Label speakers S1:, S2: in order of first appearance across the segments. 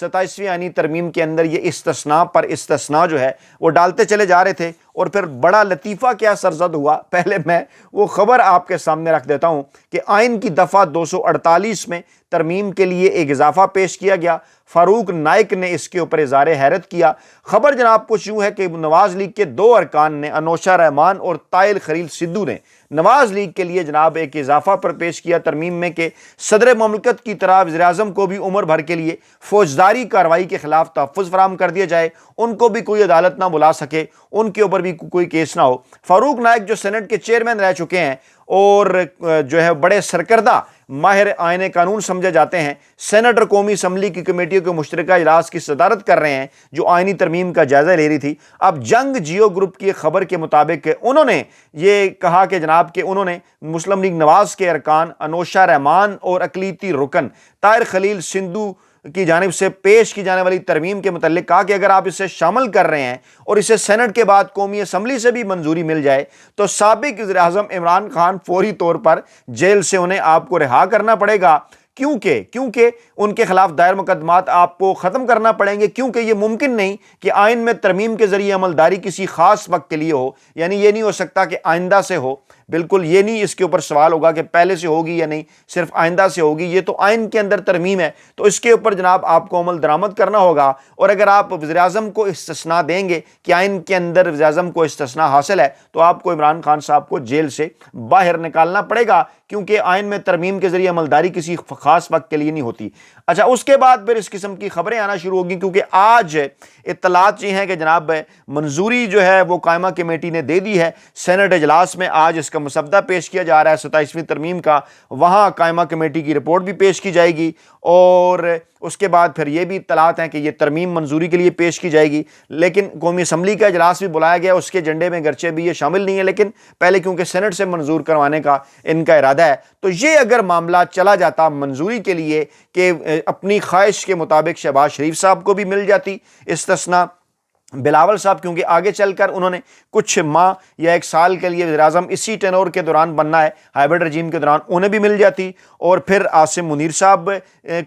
S1: 27ویں آئینی ترمیم کے اندر یہ استثناء پر استثناء جو ہے وہ ڈالتے چلے جا رہے تھے، اور پھر بڑا لطیفہ کیا سرزد ہوا، پہلے میں وہ خبر آپ کے سامنے رکھ دیتا ہوں کہ آئین کی دفعہ 248 میں ترمیم کے لیے ایک اضافہ پیش کیا گیا۔ فاروق نائک نے اس کے اوپر اظہار حیرت کیا۔ خبر جناب کچھ یوں ہے کہ نواز لیگ کے 2 ارکان نے، انوشا رحمان اور طائل خلیل سدھو نے، نواز لیگ کے لیے جناب ایک اضافہ پر پیش کیا ترمیم میں کہ صدر مملکت کی طرح وزیر اعظم کو بھی عمر بھر کے لیے فوجداری کارروائی کے خلاف تحفظ فراہم کر دیا جائے، ان کو بھی کوئی عدالت نہ بلا سکے، ان کے اوپر بھی کوئی کیس نہ ہو۔ فاروق نائک جو سینٹ کے چیئرمین رہ چکے ہیں اور جو ہے بڑے سرکردہ ماہر آئین قانون سمجھے جاتے ہیں، سینٹ اور قومی اسمبلی کی کمیٹیوں کے مشترکہ اجلاس کی صدارت کر رہے ہیں جو آئینی ترمیم کا جائزہ لے رہی تھی۔ اب جنگ جیو گروپ کی خبر کے مطابق انہوں نے یہ کہا کہ جناب کہ انہوں نے مسلم لیگ نواز کے ارکان انوشا رحمان اور اقلیتی رکن طاہر خلیل سندھو کی جانب سے پیش کی جانے والی ترمیم کے متعلق کہا کہ اگر آپ اسے شامل کر رہے ہیں اور اسے سینٹ کے بعد قومی اسمبلی سے بھی منظوری مل جائے تو سابق وزیر اعظم عمران خان فوری طور پر جیل سے انہیں آپ کو رہا کرنا پڑے گا، کیونکہ ان کے خلاف دائر مقدمات آپ کو ختم کرنا پڑیں گے، کیونکہ یہ ممکن نہیں کہ آئین میں ترمیم کے ذریعے عملداری کسی خاص وقت کے لیے ہو، یعنی یہ نہیں ہو سکتا کہ آئندہ سے ہو، بالکل یہ نہیں اس کے اوپر سوال ہوگا کہ پہلے سے ہوگی یا نہیں، صرف آئندہ سے ہوگی، یہ تو آئین کے اندر ترمیم ہے تو اس کے اوپر جناب آپ کو عمل درآمد کرنا ہوگا۔ اور اگر آپ وزیر اعظم کو استثناء دیں گے کہ آئین کے اندر وزیر اعظم کو استثناء حاصل ہے تو آپ کو عمران خان صاحب کو جیل سے باہر نکالنا پڑے گا، کیونکہ آئین میں ترمیم کے ذریعے عملداری کسی خاص وقت کے لیے نہیں ہوتی۔ اچھا، اس کے بعد پھر اس قسم کی خبریں آنا شروع ہوگی، کیونکہ آج اطلاعات یہ ہیں کہ جناب منظوری جو ہے وہ قائمہ کمیٹی نے دے دی ہے۔ سینٹ اجلاس میں آج اس کا مسودہ پیش کیا جا رہا ہے 27ویں ترمیم کا، وہاں قائمہ کمیٹی کی رپورٹ بھی پیش کی جائے گی، اور اس کے بعد پھر یہ بھی اطلاعات ہیں کہ یہ ترمیم منظوری کے لیے پیش کی جائے گی۔ لیکن قومی اسمبلی کا اجلاس بھی بلایا گیا، اس کے ایجنڈے میں گرچہ بھی یہ شامل نہیں ہے، لیکن پہلے کیونکہ سینٹ سے منظور کروانے کا ان کا ارادہ ہے، تو یہ اگر معاملہ چلا جاتا منظوری کے لیے کہ اپنی خواہش کے مطابق شہباز شریف صاحب کو بھی مل جاتی استثناء، بلاول صاحب کیونکہ آگے چل کر انہوں نے کچھ ماہ یا 1 سال کے لیے وزیر اعظم اسی ٹینور کے دوران بننا ہے، ہائبرڈ رجیم کے دوران، انہیں بھی مل جاتی، اور پھر عاصم منیر صاحب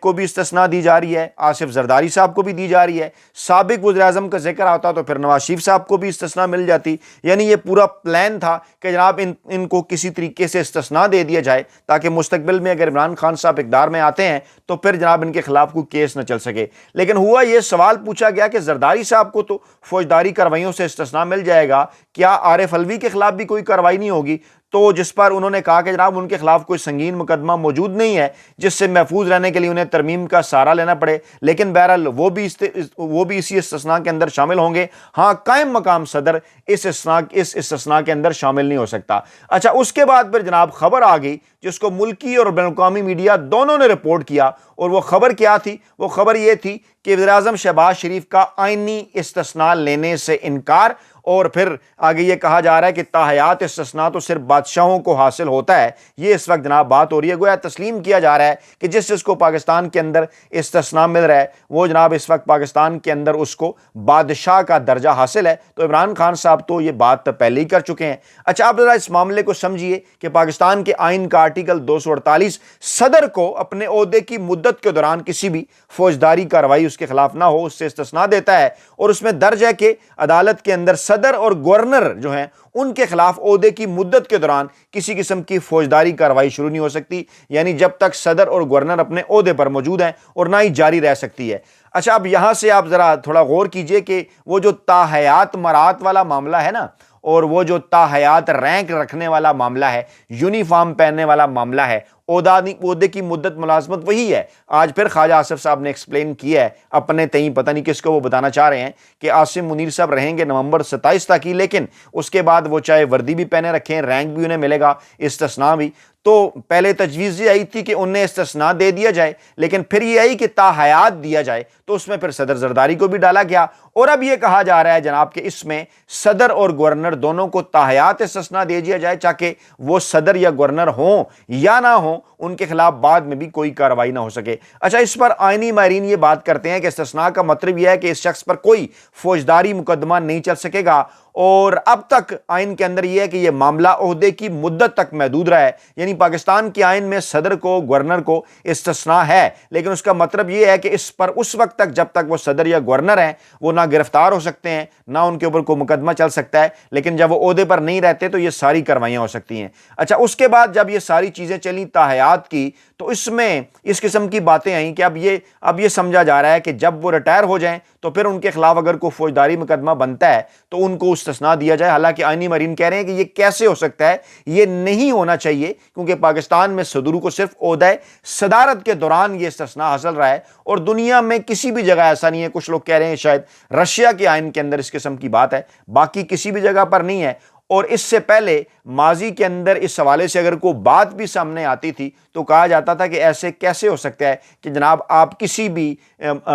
S1: کو بھی استثناء دی جا رہی ہے، آصف زرداری صاحب کو بھی دی جا رہی ہے، سابق وزیر اعظم کا ذکر آتا تو پھر نواز شریف صاحب کو بھی استثناء مل جاتی۔ یعنی یہ پورا پلان تھا کہ جناب ان کو کسی طریقے سے استثناء دے دیا جائے تاکہ مستقبل میں اگر عمران خان صاحب اقتدار میں آتے ہیں تو پھر جناب ان کے خلاف کوئی کیس نہ چل سکے۔ لیکن ہوا یہ، سوال پوچھا گیا کہ زرداری صاحب کو تو فوجداری کارروائیوں سے استثناء مل جائے گا، کیا عارف علوی کے خلاف بھی کوئی کارروائی نہیں ہوگی؟ تو جس پر انہوں نے کہا کہ جناب ان کے خلاف کوئی سنگین مقدمہ موجود نہیں ہے جس سے محفوظ رہنے کے لیے انہیں ترمیم کا سہارا لینا پڑے، لیکن بہرحال وہ بھی اسی استثناء کے اندر شامل ہوں گے۔ ہاں، قائم مقام صدر اس استثناء کے اندر شامل نہیں ہو سکتا۔ اچھا، اس کے بعد پھر جناب خبر آ گئی جس کو ملکی اور بین الاقوامی میڈیا دونوں نے رپورٹ کیا، اور وہ خبر کیا تھی؟ وہ خبر یہ تھی کہ وزیر اعظم شہباز شریف کا آئینی استثناء لینے سے انکار، اور پھر آگے یہ کہا جا رہا ہے کہ تاحیات استثناء تو صرف بادشاہوں کو حاصل ہوتا ہے۔ یہ اس وقت جناب بات ہو رہی ہے، گویا تسلیم کیا جا رہا ہے کہ جس کو پاکستان کے اندر استثناء مل رہا ہے وہ جناب اس وقت پاکستان کے اندر اس کو بادشاہ کا درجہ حاصل ہے۔ تو عمران خان صاحب تو یہ بات پہلے ہی کر چکے ہیں۔ اچھا، آپ ذرا اس معاملے کو سمجھیے کہ پاکستان کے آئین کا آرٹیکل 248 صدر کو اپنے عہدے کی مدت کے دوران کسی بھی فوجداری کارروائی اس کے خلاف نہ ہو، اس سے استثناء دیتا ہے، اور اس میں درج ہے کہ عدالت کے اندر صدر اور گورنر جو ہیں ان کے خلاف عہدے کی مدت کے دوران کسی قسم کی فوجداری کارروائی شروع نہیں ہو سکتی، یعنی جب تک صدر اور گورنر اپنے عہدے پر موجود ہیں، اور نہ ہی جاری رہ سکتی ہے۔ اچھا، اب یہاں سے آپ ذرا تھوڑا غور کیجئے کہ وہ جو تاحیات مرات والا معاملہ ہے نا، اور وہ جو تاحیات رینک رکھنے والا معاملہ ہے، یونیفارم پہننے والا معاملہ ہے، عہدے کی مدت ملازمت وہی ہے۔ آج پھر خواجہ آصف صاحب نے ایکسپلین کیا ہے اپنے تئیں، پتہ نہیں کس کو وہ بتانا چاہ رہے ہیں کہ عاصم منیر صاحب رہیں گے نومبر 27 تک ہی، لیکن اس کے بعد وہ چاہے وردی بھی پہنے رکھیں، رینک بھی انہیں ملے گا، استثناء بھی۔ تو پہلے تجویز یہ آئی تھی کہ انہیں استثناء دے دیا جائے، لیکن پھر یہ آئی کہ تاحیات دیا جائے، تو اس میں پھر صدر زرداری کو بھی ڈالا گیا، اور اب یہ کہا جا رہا ہے جناب کہ اس میں صدر اور گورنر دونوں کو تاحیات استثناء دے دیا جائے، تاکہ وہ صدر یا گورنر ہوں یا نہ ہوں ان کے خلاف بعد میں بھی کوئی کارروائی نہ ہو سکے۔ اچھا، اس پر آئینی ماہرین یہ بات کرتے ہیں کہ استثناء کا مطلب یہ ہے کہ اس شخص پر کوئی فوجداری مقدمہ نہیں چل سکے گا، اور اب تک آئین کے اندر یہ ہے کہ یہ معاملہ عہدے کی مدت تک محدود رہا ہے، یعنی پاکستان کے آئین میں صدر کو، گورنر کو استثناء ہے، لیکن اس کا مطلب یہ ہے کہ اس پر اس وقت تک جب تک وہ صدر یا گورنر ہیں وہ نہ گرفتار ہو سکتے ہیں، نہ ان کے اوپر کوئی مقدمہ چل سکتا ہے، لیکن جب وہ عہدے پر نہیں رہتے تو یہ ساری کارروائیاں ہو سکتی ہیں۔ اچھا، اس کے بعد جب یہ ساری چیزیں چلی تاحیات کی تو اس میں اس قسم کی باتیں آئیں کہ اب یہ سمجھا جا رہا ہے کہ جب وہ ریٹائر ہو جائیں تو پھر ان کے خلاف اگر کوئی فوجداری مقدمہ بنتا ہے تو ان کو استثناء دیا جائے۔ حالانکہ آئینی ماہرین کہہ رہے ہیں کہ یہ کیسے ہو سکتا ہے، یہ نہیں ہونا چاہیے، کیونکہ پاکستان میں صدور کو صرف عہدہ صدارت کے دوران یہ استثناء حاصل رہا ہے، اور دنیا میں کسی بھی جگہ ایسا نہیں ہے۔ کچھ لوگ کہہ رہے ہیں شاید رشیا کے آئین کے اندر اس قسم کی بات ہے، باقی کسی بھی جگہ پر نہیں ہے۔ اور اس سے پہلے ماضی کے اندر اس حوالے سے اگر کوئی بات بھی سامنے آتی تھی تو کہا جاتا تھا کہ ایسے کیسے ہو سکتا ہے کہ جناب آپ کسی بھی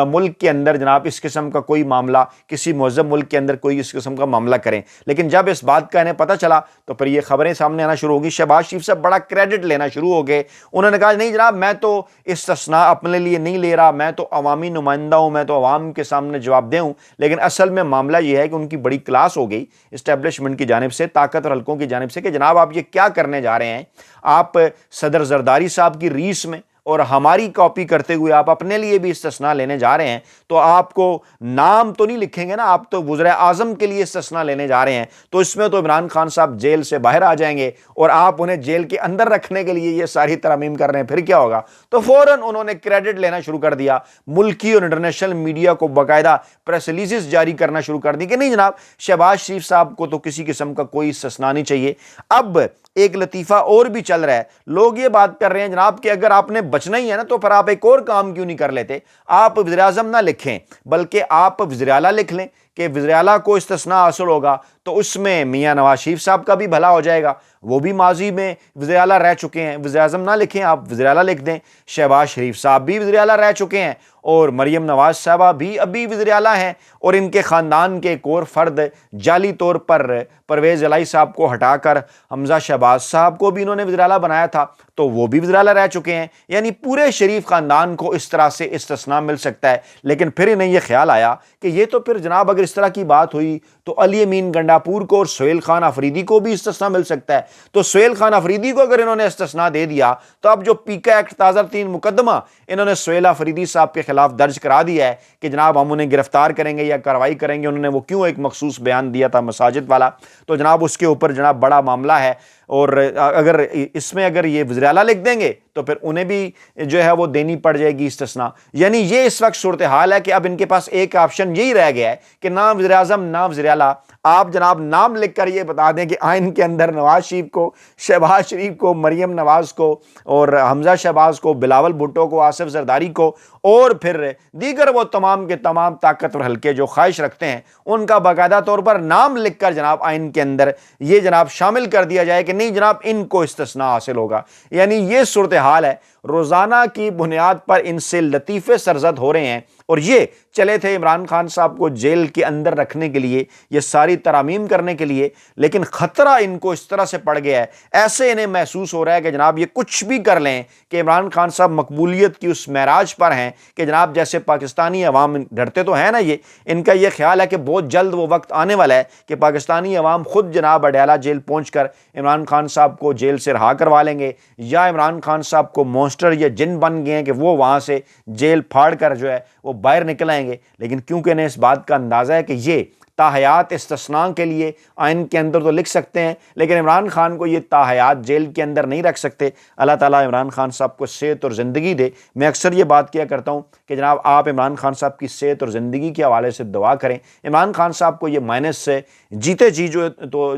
S1: ملک کے اندر جناب اس قسم کا کوئی معاملہ، کسی مہذب ملک کے اندر کوئی اس قسم کا معاملہ کریں۔ لیکن جب اس بات کا انہیں پتہ چلا تو پھر یہ خبریں سامنے آنا شروع ہوگی۔ شہباز شریف صاحب بڑا کریڈٹ لینا شروع ہو گئے، انہوں نے کہا نہیں جناب میں تو استثناء اپنے لیے نہیں لے رہا، میں تو عوامی نمائندہ ہوں، میں تو عوام کے سامنے جواب دہ ہوں۔ لیکن اصل میں معاملہ یہ ہے کہ ان کی بڑی کلاس ہو گئی اسٹیبلشمنٹ کی جانب سے، طاقتور حلقوں کی جانب سے، کہ جناب آپ یہ کیا کرنے جا رہے ہیں، آپ صدر زرداری صاحب کی ریس میں اور ہماری کاپی کرتے ہوئے آپ اپنے لیے بھی استثناء لینے جا رہے ہیں، تو آپ کو نام تو نہیں لکھیں گے نا، آپ تو وزیر اعظم کے لیے استثناء لینے جا رہے ہیں، تو اس میں تو عمران خان صاحب جیل سے باہر آ جائیں گے اور آپ انہیں جیل کے اندر رکھنے کے لیے یہ ساری ترامیم کر رہے ہیں، پھر کیا ہوگا؟ تو فوراً انہوں نے کریڈٹ لینا شروع کر دیا، ملکی اور انٹرنیشنل میڈیا کو باقاعدہ پریس ریلیزز جاری کرنا شروع کر دی کہ نہیں جناب شہباز شریف صاحب کو تو کسی قسم کا کوئی استثناء نہیں چاہیے۔ اب ایک لطیفہ اور بھی چل رہا ہے، لوگ یہ بات کر رہے ہیں جناب کہ اگر آپ نے بچنا ہی ہے نا تو پھر آپ ایک اور کام کیوں نہیں کر لیتے، آپ وزیر اعظم نہ لکھیں بلکہ آپ وزیر اعلیٰ لکھ لیں کہ وزیر اعلیٰ کو استثناء حاصل ہوگا، تو اس میں میاں نواز شریف صاحب کا بھی بھلا ہو جائے گا، وہ بھی ماضی میں وزیر اعلیٰ رہ چکے ہیں۔ وزیر اعظم نہ لکھیں، آپ وزیر اعلیٰ لکھ دیں۔ شہباز شریف صاحب بھی وزیر اعلیٰ رہ چکے ہیں اور مریم نواز صاحبہ بھی ابھی وزیر اعلیٰ ہیں، اور ان کے خاندان کے ایک اور فرد جعلی طور پر پرویز الہی صاحب کو ہٹا کر حمزہ شہباز صاحب کو بھی انہوں نے وزیر اعلیٰ بنایا تھا، تو وہ بھی وزیر اعلیٰ رہ چکے ہیں۔ یعنی پورے شریف خاندان کو اس طرح سے استثناء مل سکتا ہے۔ لیکن پھر انہیں یہ خیال آیا کہ یہ تو پھر جناب اگر اس طرح کی بات ہوئی تو علی امین گنڈاپور کو اور سہیل خان آفریدی کو بھی استثناء مل سکتا ہے، تو سہیل خان آفریدی کو اگر انہوں نے استثناء دے دیا تو اب جو پیکا ایکٹ تازہ ترین مقدمہ انہوں نے سہیل آفریدی صاحب کے خلاف درج کرا دیا ہے کہ جناب ہم انہیں گرفتار کریں گے یا کارروائی کریں گے، انہوں نے وہ کیوں ایک مخصوص بیان دیا تھا مساجد والا، تو جناب اس کے اوپر جناب بڑا معاملہ ہے۔ اور اگر اس میں اگر یہ وزیر اعلیٰ لکھ دیں گے تو پھر انہیں بھی جو ہے وہ دینی پڑ جائے گی استثناء۔ یعنی یہ اس وقت صورتحال ہے کہ اب ان کے پاس ایک آپشن یہی رہ گیا ہے کہ نہ وزیر اعظم نہ وزیر اعلیٰ، آپ جناب نام لکھ کر یہ بتا دیں کہ آئین کے اندر نواز شریف کو، شہباز شریف کو، مریم نواز کو اور حمزہ شہباز کو، بلاول بھٹو کو، آصف زرداری کو اور پھر دیگر وہ تمام کے تمام طاقتور حلقے جو خواہش رکھتے ہیں ان کا باقاعدہ طور پر نام لکھ کر جناب آئین کے اندر یہ جناب شامل کر دیا جائے کہ نہیں جناب ان کو استثناء حاصل ہوگا۔ یعنی یہ صورتحال ہے، روزانہ کی بنیاد پر ان سے لطیفے سرزد ہو رہے ہیں، اور یہ چلے تھے عمران خان صاحب کو جیل کے اندر رکھنے کے لیے، یہ ساری ترامیم کرنے کے لیے، لیکن خطرہ ان کو اس طرح سے پڑ گیا ہے، ایسے انہیں محسوس ہو رہا ہے کہ جناب یہ کچھ بھی کر لیں کہ عمران خان صاحب مقبولیت کی اس معراج پر ہیں کہ جناب جیسے پاکستانی عوام ڈرتے تو ہیں نا، یہ ان کا یہ خیال ہے کہ بہت جلد وہ وقت آنے والا ہے کہ پاکستانی عوام خود جناب اڈیالہ جیل پہنچ کر عمران خان صاحب کو جیل سے رہا کروا لیں گے، یا عمران خان صاحب کو مونسٹر یا جن بن گئے ہیں کہ وہ وہاں سے جیل پھاڑ کر جو ہے وہ باہر نکل آئیں گے۔ لیکن کیونکہ انہیں اس بات کا اندازہ ہے کہ یہ تاحیات استثناء کے لیے آئین کے اندر تو لکھ سکتے ہیں لیکن عمران خان کو یہ تاحیات جیل کے اندر نہیں رکھ سکتے، اللہ تعالیٰ عمران خان صاحب کو صحت اور زندگی دے۔ میں اکثر یہ بات کیا کرتا ہوں کہ جناب آپ عمران خان صاحب کی صحت اور زندگی کے حوالے سے دعا کریں۔ عمران خان صاحب کو یہ مائنس سے جیتے جی جو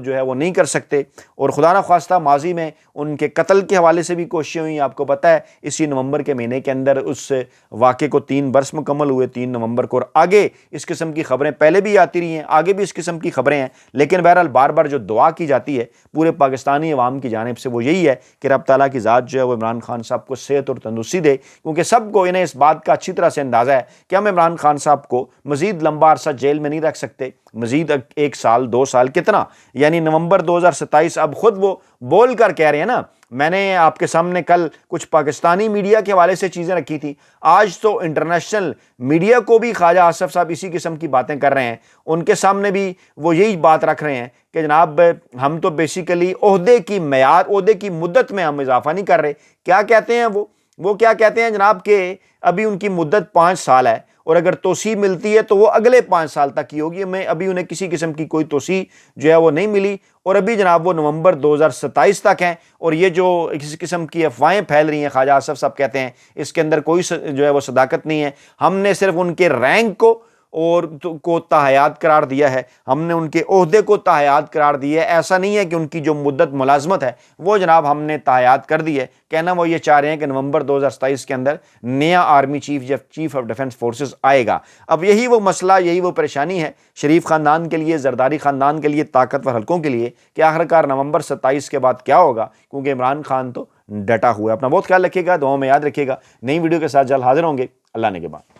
S1: ہے وہ نہیں کر سکتے، اور خدا نخواستہ ماضی میں ان کے قتل کے حوالے سے بھی کوششیں ہوئیں، آپ کو پتہ ہے اسی نومبر کے مہینے کے اندر اس واقعے کو 3 برس مکمل ہوئے 3 نومبر کو، اور آگے اس قسم کی خبریں پہلے بھی آتی رہی ہیں، آگے بھی اس قسم کی خبریں ہیں، لیکن بہرحال بار بار جو دعا کی جاتی ہے پورے پاکستانی عوام کی جانب سے وہ یہی ہے کہ رب تعالیٰ کی ذات جو ہے وہ عمران خان صاحب کو صحت اور تندرستی دے، کیونکہ سب کو انہیں اس بات کا اچھی طرح سے اندازہ ہے کہ ہم عمران خان صاحب کو مزید لمبا عرصہ جیل میں نہیں رکھ سکتے، مزید 1 سال 2 سال کتنا، یعنی نومبر 2027 اب خود وہ بول کر کہہ رہے ہیں نا. میں نے آپ کے سامنے کل کچھ پاکستانی میڈیا کے حوالے سے چیزیں رکھی تھی، آج تو انٹرنیشنل میڈیا کو بھی خواجہ آصف صاحب اسی قسم کی باتیں کر رہے ہیں. ان کے سامنے بھی وہ یہی بات رکھ رہے ہیں کہ جناب ہم تو بیسیکلی عہدے کی معیار، عہدے کی مدت میں ہم اضافہ نہیں کر رہے. کیا کہتے ہیں وہ کیا کہتے ہیں جناب کہ ابھی ان کی مدت 5 سال ہے، اور اگر توسیع ملتی ہے تو وہ اگلے 5 سال تک کی ہوگی. میں ابھی انہیں کسی قسم کی کوئی توسیع جو ہے وہ نہیں ملی، اور ابھی جناب وہ نومبر 2027 تک ہیں. اور یہ جو کسی قسم کی افواہیں پھیل رہی ہیں، خواجہ آصف صاحب کہتے ہیں اس کے اندر کوئی جو ہے وہ صداقت نہیں ہے. ہم نے صرف ان کے رینک کو تاحیات قرار دیا ہے، ہم نے ان کے عہدے کو تاحیات قرار دیا ہے. ایسا نہیں ہے کہ ان کی جو مدت ملازمت ہے وہ جناب ہم نے تاحیات کر دی ہے. کہنا وہ یہ چاہ رہے ہیں کہ نومبر 2027 کے اندر نیا army chief of defence forces آئے گا. اب یہی وہ مسئلہ، یہی وہ پریشانی ہے شریف خاندان کے لیے، زرداری خاندان کے لیے، طاقتور حلقوں کے لیے کہ آخرکار نومبر 27 کے بعد کیا ہوگا، کیونکہ عمران خان تو ڈٹا ہوا ہے. اپنا بہت خیال رکھیے گا، دعاؤں میں یاد رکھیے گا. نئی ویڈیو کے ساتھ جلد حاضر ہوں گے. اللہ نے کے بعد.